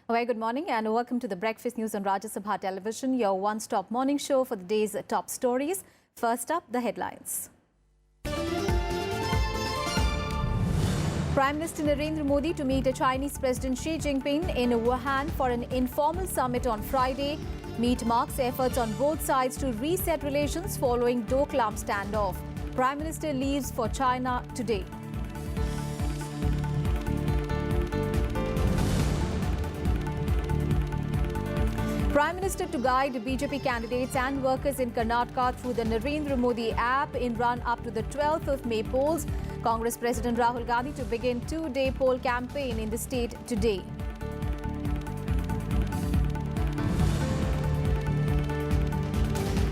A very good morning and welcome to the Breakfast News on Rajya Sabha television, your one-stop morning show for the day's top stories. First up, the headlines. Prime Minister Narendra Modi to meet Chinese President Xi Jinping in Wuhan for an informal summit on Friday. Meet marks efforts on both sides to reset relations following Doklam standoff. Prime Minister leaves for China today. Prime Minister to guide BJP candidates and workers in Karnataka through the Narendra Modi app in run-up to the 12th of May polls. Congress President Rahul Gandhi to begin two-day poll campaign in the state today.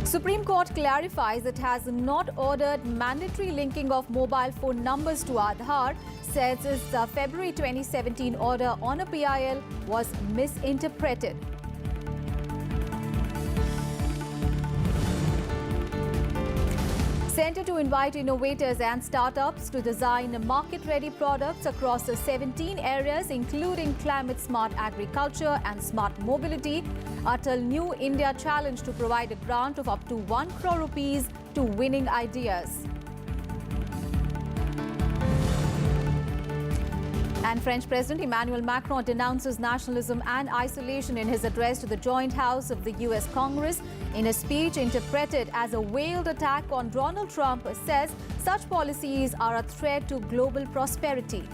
Supreme Court clarifies it has not ordered mandatory linking of mobile phone numbers to Aadhaar, says its February 2017 order on a PIL was misinterpreted. Centre to invite innovators and startups to design market-ready products across 17 areas, including climate-smart agriculture and smart mobility. Atal New India Challenge to provide a grant of up to 1 crore rupees to winning ideas. And French President Emmanuel Macron denounces nationalism and isolation in his address to the Joint House of the U.S. Congress. In a speech interpreted as a veiled attack on Donald Trump, says such policies are a threat to global prosperity.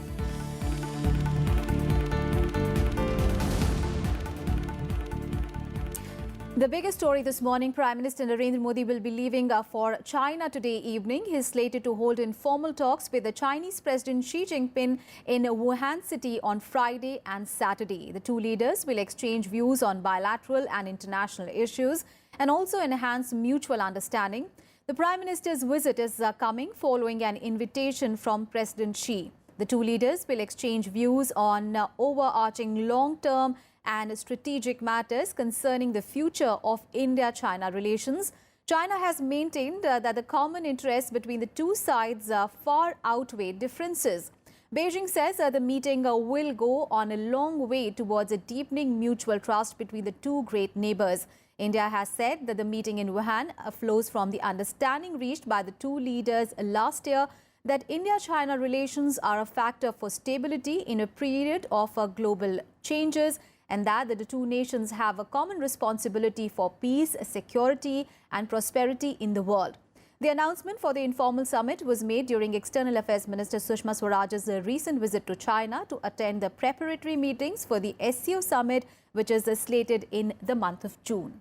The biggest story this morning, Prime Minister Narendra Modi will be leaving for China today evening. He is slated to hold informal talks with the Chinese President Xi Jinping in Wuhan city on Friday and Saturday. The two leaders will exchange views on bilateral and international issues and also enhance mutual understanding. The Prime Minister's visit is coming following an invitation from President Xi. The two leaders will exchange views on overarching long-term and strategic matters concerning the future of India-China relations. China has maintained that the common interests between the two sides far outweigh differences. Beijing says the meeting will go on a long way towards a deepening mutual trust between the two great neighbors. India has said that the meeting in Wuhan flows from the understanding reached by the two leaders last year that India-China relations are a factor for stability in a period of global changes, and that the two nations have a common responsibility for peace, security and prosperity in the world. The announcement for the informal summit was made during External Affairs Minister Sushma Swaraj's recent visit to China to attend the preparatory meetings for the SCO summit, which is slated in the month of June.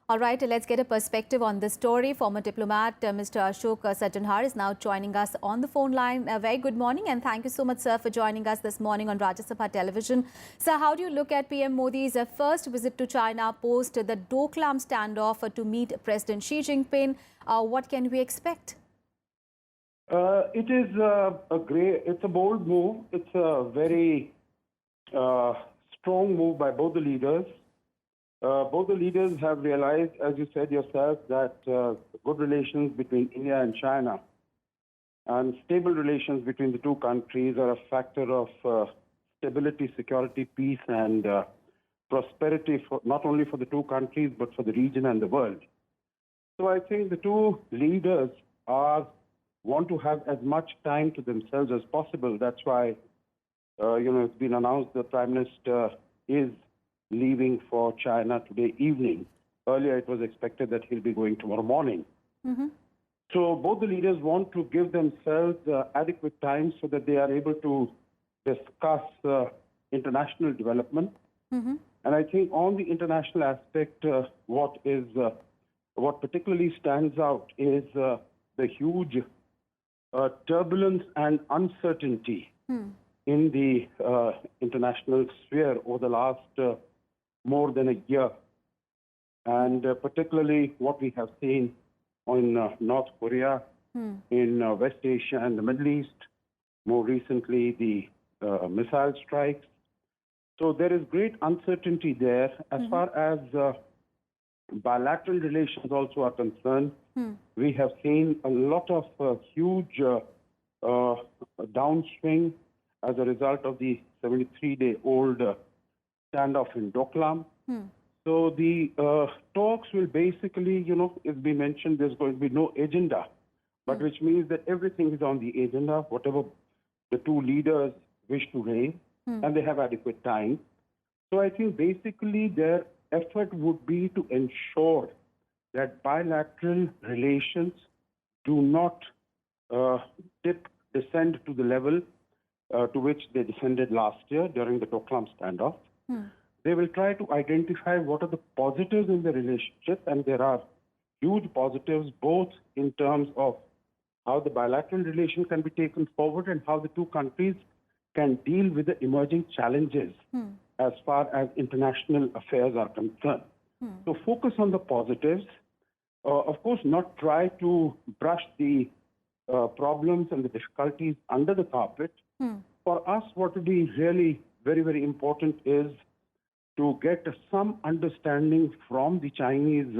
All right, let's get a perspective on this story. Former diplomat Mr. Ashok Sajjanhar is now joining us on the phone line. A very good morning and thank you so much, sir, for joining us this morning on Rajya Sabha television. Sir, how do you look at PM Modi's first visit to China post the Doklam standoff to meet President Xi Jinping? What can we expect? It is it's a bold move. It's a very strong move by both the leaders. Both the leaders have realized, as you said yourself, that good relations between India and China and stable relations between the two countries are a factor of stability, security, peace and prosperity for, not only for the two countries but for the region and the world. So I think the two leaders want to have as much time to themselves as possible. That's why it's been announced the Prime Minister is leaving for China today evening. Earlier, it was expected that he'll be going tomorrow morning. So both the leaders want to give themselves adequate time so that they are able to discuss international development. And I think on the international aspect, what particularly stands out is the huge turbulence and uncertainty in the international sphere over the last more than a year, and particularly what we have seen in North Korea, in West Asia and the Middle East, more recently the missile strikes. So there is great uncertainty there. As far as bilateral relations also are concerned, we have seen a lot of huge downswing as a result of the 73-day-old standoff in Doklam. So the talks will basically, it's been mentioned there's going to be no agenda, but which means that everything is on the agenda, whatever the two leaders wish to raise, and they have adequate time. So I think basically their effort would be to ensure that bilateral relations do not descend to the level to which they descended last year during the Doklam standoff. They will try to identify what are the positives in the relationship, and there are huge positives both in terms of how the bilateral relation can be taken forward and how the two countries can deal with the emerging challenges as far as international affairs are concerned. So focus on the positives. Of course, not try to brush the problems and the difficulties under the carpet. For us, what would be really very, very important is to get some understanding from the Chinese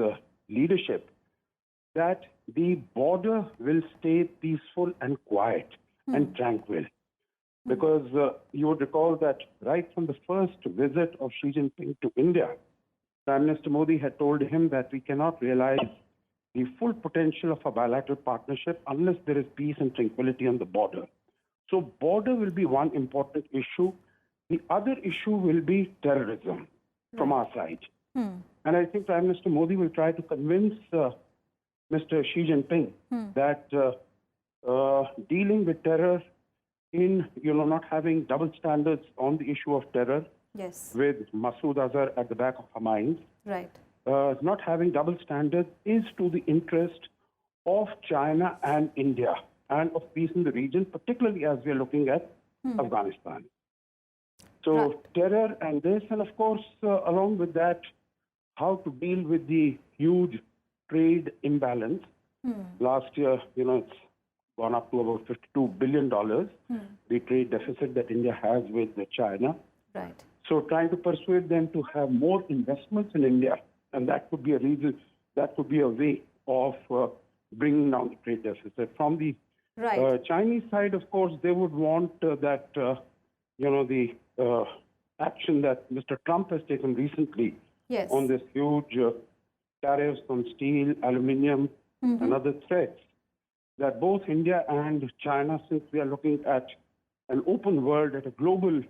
leadership that the border will stay peaceful and quiet and tranquil. Because you would recall that right from the first visit of Xi Jinping to India, Prime Minister Modi had told him that we cannot realize the full potential of a bilateral partnership unless there is peace and tranquility on the border. So border will be one important issue. The other issue will be terrorism from our side. And I think Prime Minister Modi will try to convince Mr. Xi Jinping that dealing with terror in, not having double standards on the issue of terror with Masood Azhar at the back of our minds, not having double standards is to the interest of China and India and of peace in the region, particularly as we are looking at Afghanistan. So terror and this, and of course, along with that, how to deal with the huge trade imbalance. Last year, it's gone up to about $52 billion, the trade deficit that India has with China. So trying to persuade them to have more investments in India, and that could be a reason, that could be a way of bringing down the trade deficit. From the Chinese side, of course, they would want that, the action that Mr. Trump has taken recently on this huge tariffs on steel, aluminium, and other threats, that both India and China, since we are looking at an open world, at a global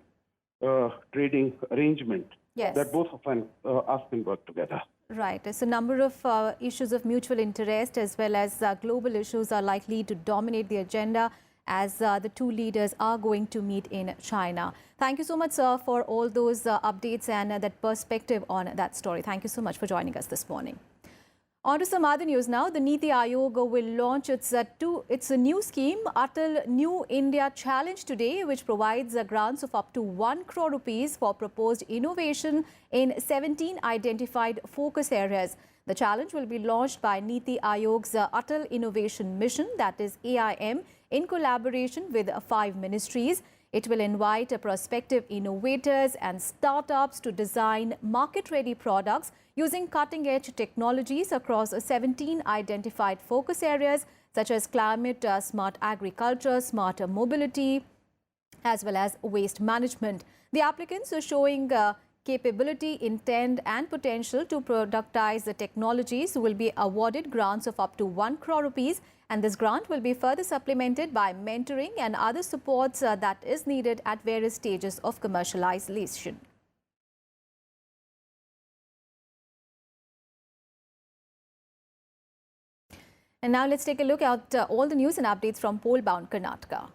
trading arrangement, that both of us can work together. So a number of issues of mutual interest as well as global issues are likely to dominate the agenda as the two leaders are going to meet in China. Thank you so much, sir, for all those updates and that perspective on that story. Thank you so much for joining us this morning. On to some other news now. The Niti Aayog will launch its a new scheme, Atal New India Challenge today, which provides grants of up to 1 crore rupees for proposed innovation in 17 identified focus areas. The challenge will be launched by Niti Aayog's Atal Innovation Mission, that is AIM, in collaboration with 5 ministries. It will invite prospective innovators and startups to design market-ready products using cutting-edge technologies across 17 identified focus areas such as climate, smart agriculture, smart mobility, as well as waste management. The applicants are showing capability, intent and potential to productize the technologies will be awarded grants of up to 1 crore rupees, and this grant will be further supplemented by mentoring and other supports that is needed at various stages of commercialization. And now let's take a look at all the news and updates from Pollbound Karnataka.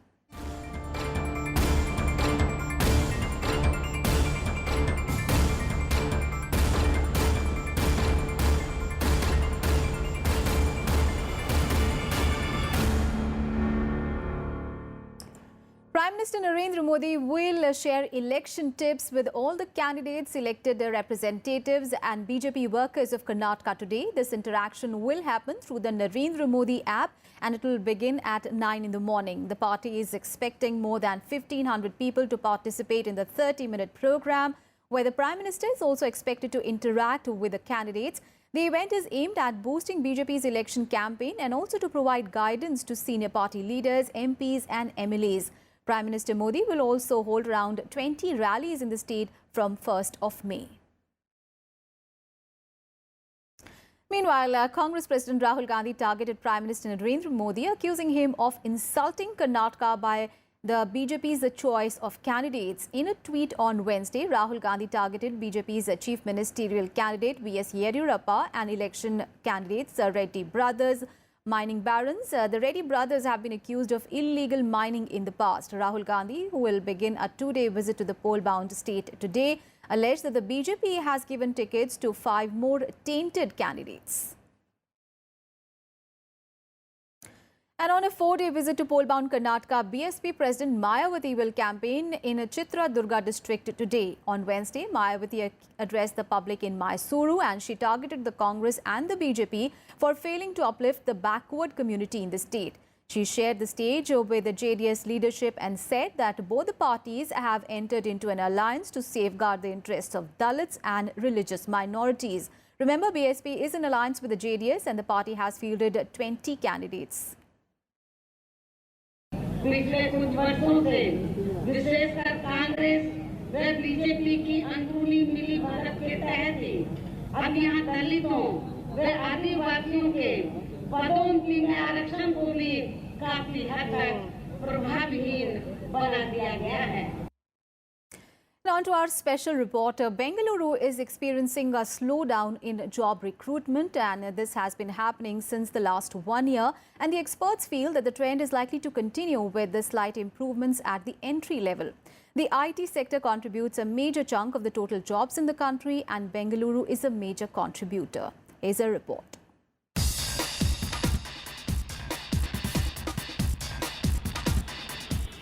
Prime Minister Narendra Modi will share election tips with all the candidates, elected representatives and BJP workers of Karnataka today. This interaction will happen through the Narendra Modi app and it will begin at 9 in the morning. The party is expecting more than 1,500 people to participate in the 30-minute program, where the Prime Minister is also expected to interact with the candidates. The event is aimed at boosting BJP's election campaign and also to provide guidance to senior party leaders, MPs and MLAs. Prime Minister Modi will also hold around 20 rallies in the state from 1st of May. Meanwhile, Congress President Rahul Gandhi targeted Prime Minister Narendra Modi, accusing him of insulting Karnataka by the BJP's choice of candidates. In a tweet on Wednesday, Rahul Gandhi targeted BJP's chief ministerial candidate V.S. Yediyurappa and election candidates Reddy brothers, mining barons. The Reddy brothers have been accused of illegal mining in the past. Rahul Gandhi, who will begin a two-day visit to the Pollbound state today, alleged that the BJP has given tickets to 5 more tainted candidates. And on a 4-day visit to Pollbound Karnataka, BSP President Mayawati will campaign in Chitradurga district today. On Wednesday, Mayawati addressed the public in Mysuru and she targeted the Congress and the BJP for failing to uplift the backward community in the state. She shared the stage with the JDS leadership and said that both the parties have entered into an alliance to safeguard the interests of Dalits and religious minorities. Remember, BSP is in alliance with the JDS and the party has fielded 20 candidates. पिछले कुछ वर्षों से विशेषकर कांग्रेस व BJP की अंदरूनी मिली भगत के तहत ही अब यहाँ दलितों व आदिवासियों के पदोन्नति में आरक्षण को भी काफी हद तक प्रभावहीन बना दिया गया है. On to our special reporter. Bengaluru is experiencing a slowdown in job recruitment, and this has been happening since the last 1 year. And the experts feel that the trend is likely to continue with the slight improvements at the entry level. The IT sector contributes a major chunk of the total jobs in the country, and Bengaluru is a major contributor. Here's a report.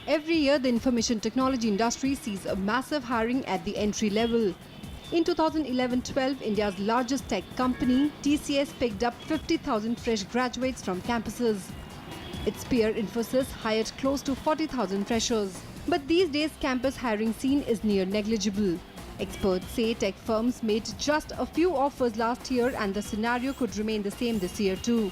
Every year, the information technology industry sees a massive hiring at the entry level. In 2011-12, India's largest tech company, TCS, picked up 50,000 fresh graduates from campuses. Its peer Infosys hired close to 40,000 freshers. But these days, campus hiring scene is near negligible. Experts say tech firms made just a few offers last year and the scenario could remain the same this year too.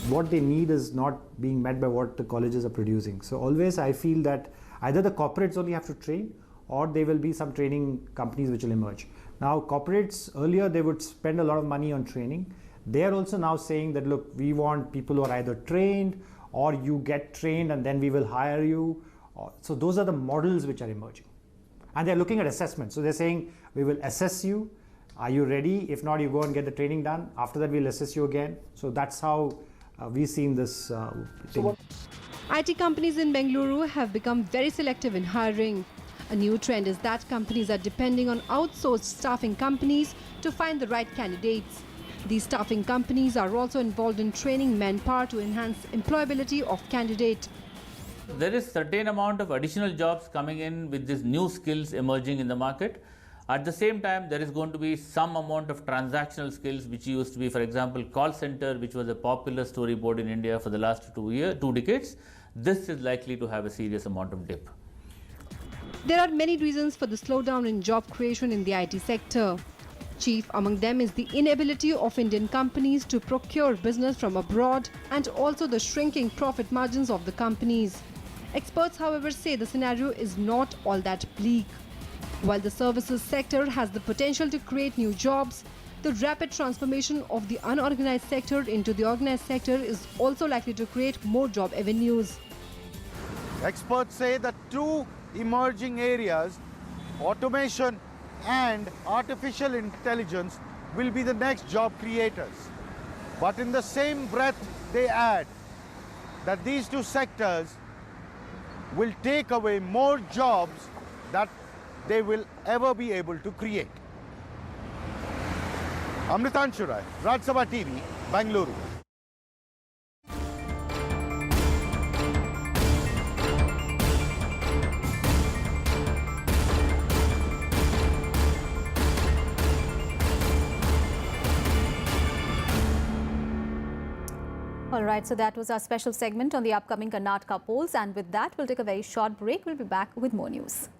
What they need is not being met by what the colleges are producing. So always I feel that either the corporates only have to train or there will be some training companies which will emerge. Now corporates, earlier they would spend a lot of money on training. They are also now saying that, look, we want people who are either trained or you get trained and then we will hire you. So those are the models which are emerging. And they're looking at assessment. So they're saying, we will assess you. Are you ready? If not, you go and get the training done. After that, we'll assess you again. So that's how we've seen this thing. IT companies in Bengaluru have become very selective in hiring. A new trend is that companies are depending on outsourced staffing companies to find the right candidates. These staffing companies are also involved in training manpower to enhance employability of candidates. There is certain amount of additional jobs coming in with these new skills emerging in the market. At the same time, there is going to be some amount of transactional skills which used to be, for example, call center, which was a popular storyboard in India for the last 2 decades. This is likely to have a serious amount of dip. There are many reasons for the slowdown in job creation in the IT sector. Chief among them is the inability of Indian companies to procure business from abroad and also the shrinking profit margins of the companies. Experts, however, say the scenario is not all that bleak. While the services sector has the potential to create new jobs, the rapid transformation of the unorganized sector into the organized sector is also likely to create more job avenues. Experts say that two emerging areas, automation and artificial intelligence, will be the next job creators. But in the same breath, they add that these two sectors will take away more jobs that they will ever be able to create. Amritanshu Rai, Rajya TV, Bengaluru. All right, so that was our special segment on the upcoming Karnataka polls. And with that, we'll take a very short break. We'll be back with more news.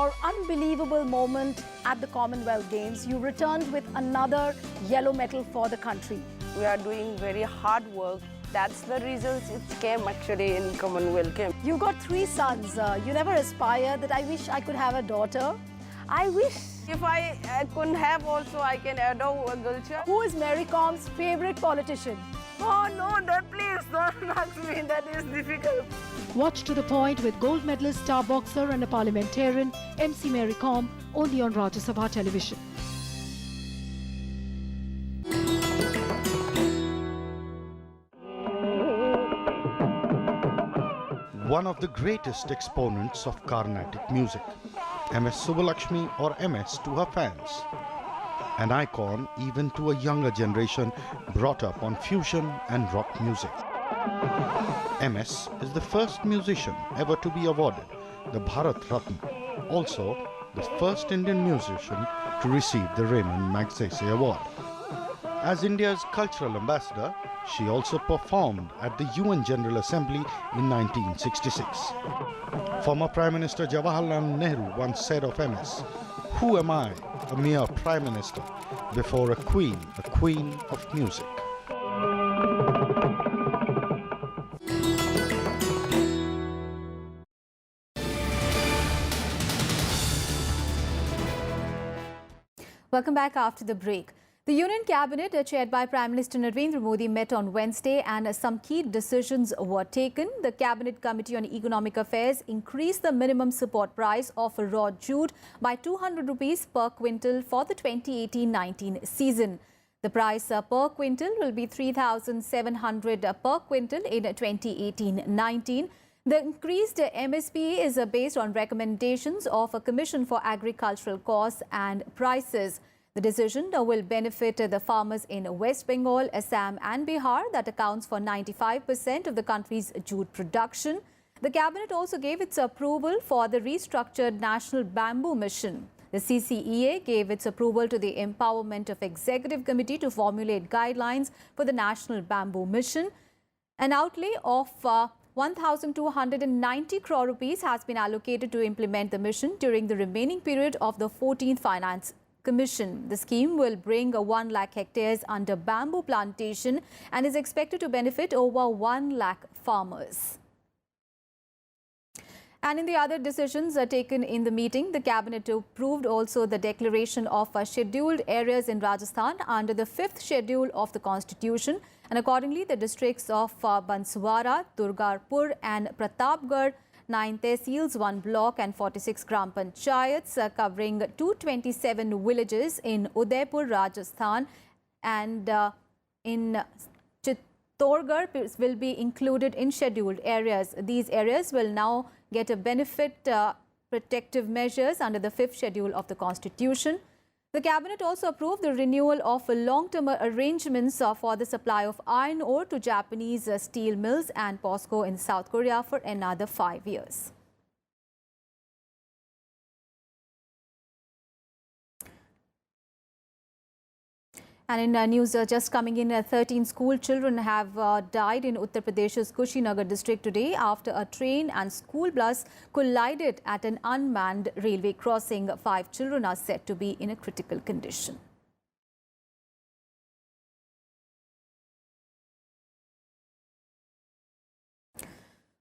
your unbelievable moment at the Commonwealth Games. You returned with another yellow medal for the country. We are doing very hard work. That's the reasons it came actually in Commonwealth Games. You've got 3 sons. You never aspire that I wish I could have a daughter. I wish. If I couldn't have also, I can adopt a girl child. Who is Mary Com's favorite politician? Oh no, please don't ask me. That is difficult. Watch To The Point with gold medalist, star boxer and a parliamentarian MC Mary Com only on Rajya Sabha television. One of the greatest exponents of Carnatic music, MS Subbalakshmi or MS to her fans. An icon even to a younger generation brought up on fusion and rock music. MS is the first musician ever to be awarded the Bharat Ratna, also the first Indian musician to receive the Raymond Magsaysay Award. As India's cultural ambassador, she also performed at the UN General Assembly in 1966. Former Prime Minister Jawaharlal Nehru once said of MS, "Who am I, a mere Prime Minister, before a queen of music." Welcome back after the break. The Union Cabinet, chaired by Prime Minister Narendra Modi, met on Wednesday and some key decisions were taken. The Cabinet Committee on Economic Affairs increased the minimum support price of raw jute by 200 rupees per quintal for the 2018-19 season. The price per quintal will be 3,700 per quintal in 2018-19. The increased MSP is based on recommendations of a Commission for Agricultural Costs and Prices. The decision will benefit the farmers in West Bengal, Assam and Bihar that accounts for 95% of the country's jute production. The Cabinet also gave its approval for the restructured National Bamboo Mission. The CCEA gave its approval to the Empowerment of Executive Committee to formulate guidelines for the National Bamboo Mission. An outlay of 1,290 crore rupees has been allocated to implement the mission during the remaining period of the 14th Finance Commission. The scheme will bring 1 lakh hectares under bamboo plantation and is expected to benefit over 1 lakh farmers. And in the other decisions taken in the meeting, the Cabinet approved also the declaration of scheduled areas in Rajasthan under the 5th schedule of the Constitution. And accordingly, the districts of Banswara, Durgarpur and Pratapgarh, 9 tehsils, 1 block and 46 gram panchayats covering 227 villages in Udaipur, Rajasthan and in Chittorgarh will be included in scheduled areas. These areas will now get a benefit protective measures under the 5th schedule of the Constitution. The Cabinet also approved the renewal of long-term arrangements for the supply of iron ore to Japanese steel mills and POSCO in South Korea for another 5 years. And in news just coming in, 13 school children have died in Uttar Pradesh's Kushinagar district today after a train and school bus collided at an unmanned railway crossing. 5 children are said to be in a critical condition.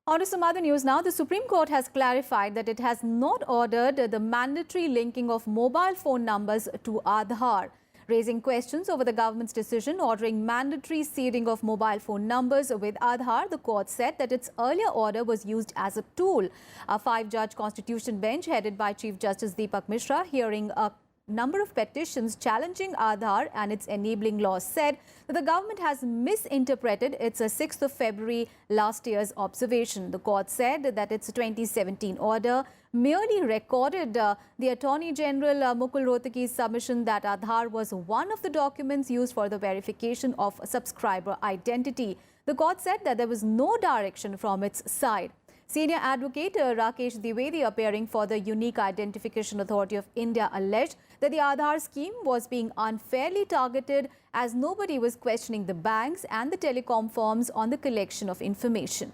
On to some other news now. The Supreme Court has clarified that it has not ordered the mandatory linking of mobile phone numbers to Aadhaar. Raising questions over the government's decision ordering mandatory seeding of mobile phone numbers with Aadhaar, the court said that its earlier order was used as a tool. A 5-judge constitution bench headed by Chief Justice Deepak Mishra, hearing a number of petitions challenging Aadhaar and its enabling laws, said that the government has misinterpreted its 6th of February last year's observation. The court said that its 2017 order merely recorded the Attorney General Mukul Rohtagi's submission that Aadhaar was one of the documents used for the verification of subscriber identity. The court said that there was no direction from its side. Senior advocate Rakesh Dwivedi, appearing for the Unique Identification Authority of India, alleged that the Aadhaar scheme was being unfairly targeted as nobody was questioning the banks and the telecom firms on the collection of information.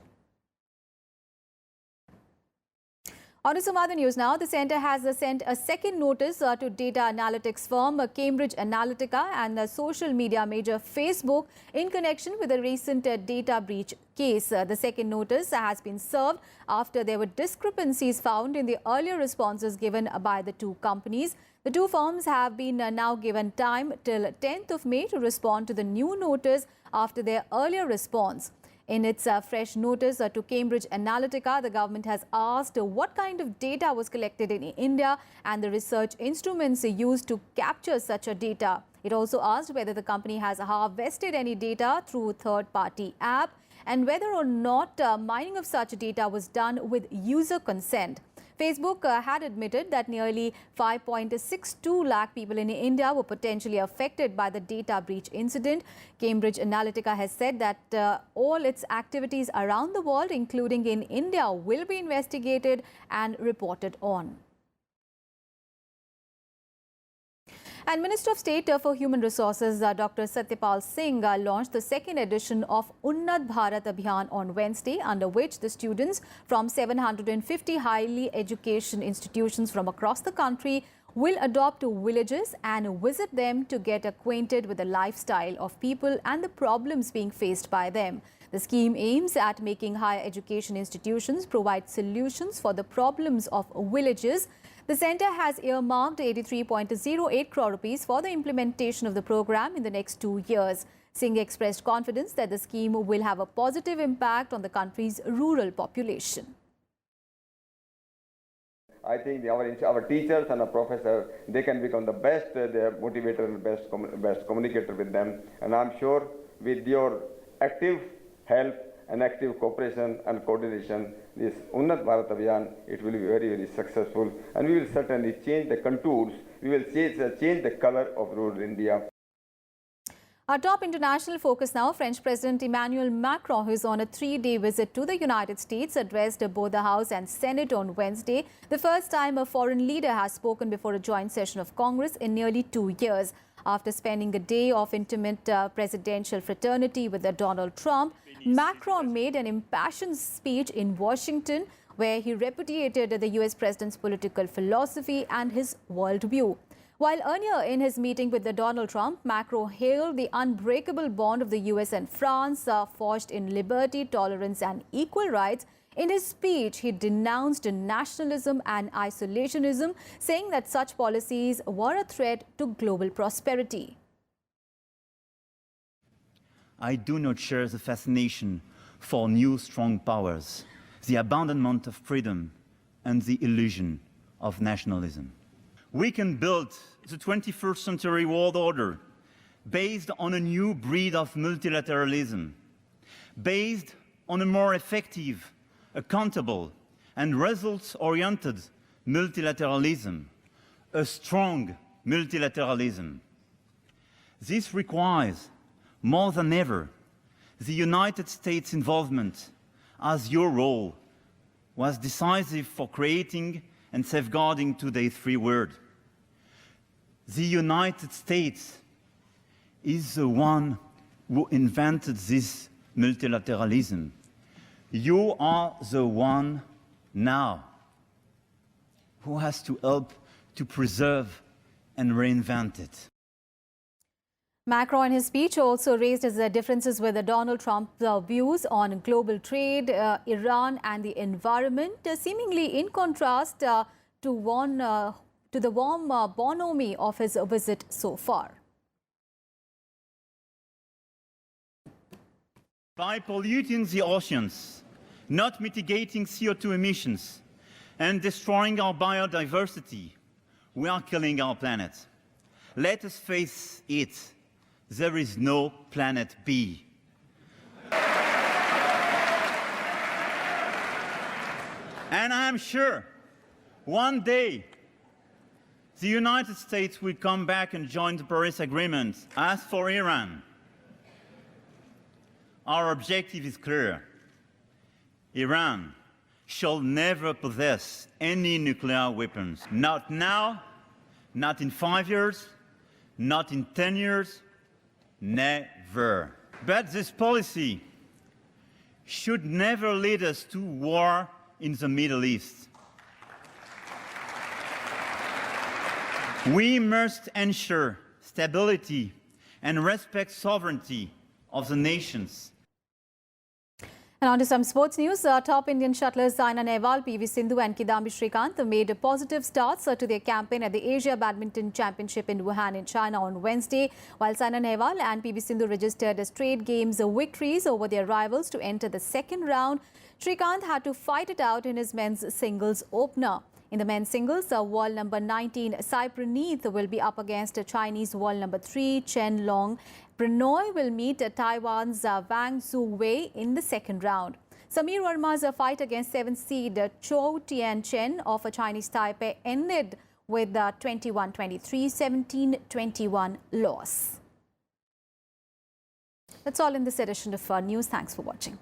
On to some other news now. The centre has sent a second notice to data analytics firm Cambridge Analytica and the social media major Facebook in connection with a recent data breach case. The second notice has been served after there were discrepancies found in the earlier responses given by the two companies. The two firms have been now given time till 10th of May to respond to the new notice after their earlier response. In its fresh notice to Cambridge Analytica, the government has asked what kind of data was collected in India and the research instruments used to capture such a data. It also asked whether the company has harvested any data through third-party app and whether or not mining of such data was done with user consent. Facebook had admitted that nearly 5.62 lakh people in India were potentially affected by the data breach incident. Cambridge Analytica has said that all its activities around the world, including in India, will be investigated and reported on. And Minister of State for Human Resources Dr. Satyapal Singh launched the second edition of Unnat Bharat Abhiyaan on Wednesday, under which the students from 750 highly education institutions from across the country will adopt to villages and visit them to get acquainted with the lifestyle of people and the problems being faced by them. The scheme aims at making higher education institutions provide solutions for the problems of villages. The centre has earmarked 83.08 crore rupees for the implementation of the program in the next 2 years. Singh expressed confidence that the scheme will have a positive impact on the country's rural population. I think our teachers and our professors, they can become the best motivator and best communicator with them. And I'm sure with your active help and active cooperation and coordination, this Unnat Bharat Abhiyaan, it will be very, very successful. And we will certainly change the contours, we will change the color of rural India. Our top international focus now. French President Emmanuel Macron, who is on a 3-day visit to the United States, addressed both the House and Senate on Wednesday, the first time a foreign leader has spoken before a joint session of Congress in nearly 2 years. After spending a day of intimate presidential fraternity with Donald Trump, Macron made an impassioned speech in Washington where he repudiated the US president's political philosophy and his worldview. While earlier in his meeting with Donald Trump, Macron hailed the unbreakable bond of the US and France forged in liberty, tolerance and equal rights. In his speech, he denounced nationalism and isolationism, saying that such policies were a threat to global prosperity. I do not share the fascination for new strong powers, the abandonment of freedom and the illusion of nationalism. We can build the 21st century world order based on a new breed of multilateralism, based on a more effective, accountable and results-oriented multilateralism, a strong multilateralism. This requires, more than ever, the United States' involvement, as your role was decisive for creating and safeguarding today's free world. The United States is the one who invented this multilateralism. You are the one now who has to help to preserve and reinvent it. Macron in his speech also raised his differences with Donald Trump's views on global trade, Iran and the environment, seemingly in contrast to the warm bonhomie of his visit so far. By polluting the oceans, not mitigating CO2 emissions, and destroying our biodiversity, we are killing our planet. Let us face it. There is no planet B. And I'm sure one day the United States will come back and join the Paris Agreement. As for Iran, our objective is clear. Iran shall never possess any nuclear weapons. Not now, not in 5 years, not in 10 years, never. But this policy should never lead us to war in the Middle East. We must ensure stability and respect sovereignty of the nations. And on to some sports news. Top Indian shuttlers Saina Nehwal, PV Sindhu and Kidambi Srikanth made positive starts to their campaign at the Asia Badminton Championship in Wuhan in China on Wednesday, while Saina Nehwal and PV Sindhu registered straight games victories over their rivals to enter the second round. Srikanth had to fight it out in his men's singles opener. In the men's singles, world number 19 Sai Praneeth will be up against Chinese world number 3 Chen Long. Pranoy will meet Taiwan's Wang Zhuwei in the second round. Samir Verma's fight against 7th seed Chou Tianchen of Chinese Taipei ended with 21-23, 17-21 loss. That's all in this edition of News. Thanks for watching.